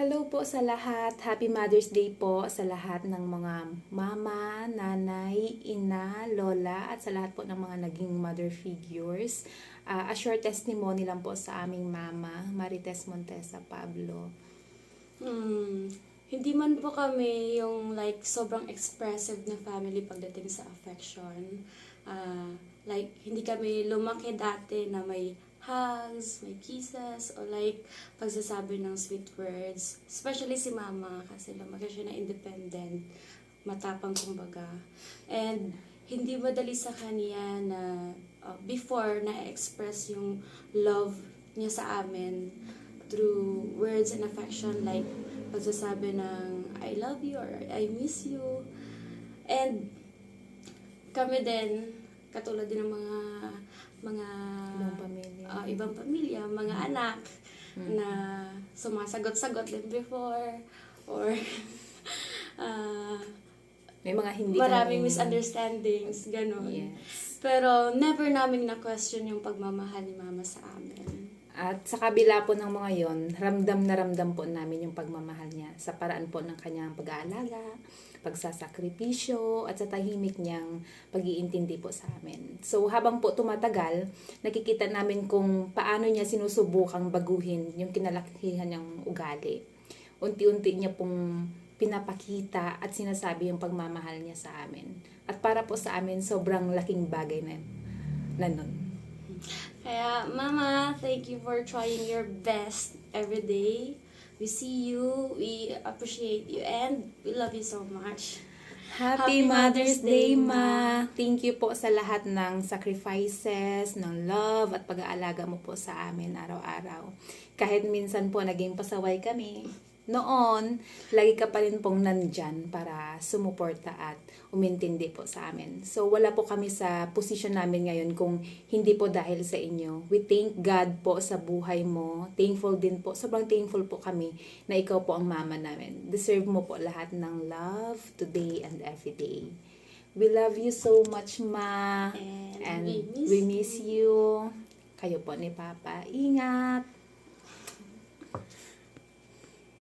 Hello po sa lahat. Happy Mother's Day po sa lahat ng mga mama, nanay, ina, lola, at sa lahat po ng mga naging mother figures. A short testimony lang po sa aming mama, Marites Montesa Pablo. Hindi man po kami yung like sobrang expressive na family pagdating sa affection. Hindi kami lumaki dati na may hugs, may kisses, o like pagsasabi ng sweet words. Especially si mama kasi lumaki siya na independent, matapang kumbaga. And hindi madali sa kanya na before na-express yung love niya sa amin through words and affection like pagsasabi ng I love you or I miss you. And kami din, katulad din ng mga ibang pamilya, mga anak na sumasagot-sagot din before or May mga hindi maraming misunderstandings, gano'n. Yes. Pero never naming na-question yung pagmamahal ni mama sa amin. At sa kabila po ng mga yon, ramdam na ramdam po namin yung pagmamahal niya sa paraan po ng kanyang pag-aalaga, pagsasakripisyo, at sa tahimik niyang pag-iintindi po sa amin. So habang po tumatagal, nakikita namin kung paano niya sinusubukang baguhin yung kinalakihan niyang ugali. Unti-unti niya pong pinapakita at sinasabi yung pagmamahal niya sa amin. At para po sa amin, sobrang laking bagay na nun. Kaya, Mama, thank you for trying your best every day. We see you, we appreciate you, and we love you so much. Happy Mother's Day, Ma! Thank you po sa lahat ng sacrifices, ng love at pag-aalaga mo po sa amin araw-araw. Kahit minsan po naging pasaway kami, noon, lagi ka pa rin pong nandyan para sumuporta at umintindi po sa amin. So, wala po kami sa posisyon namin ngayon kung hindi po dahil sa inyo. We thank God po sa buhay mo. Thankful din po, sobrang thankful po kami na ikaw po ang mama namin. Deserve mo po lahat ng love today and every day. We love you so much, Ma. And we miss you. Kayo po ni Papa. Ingat!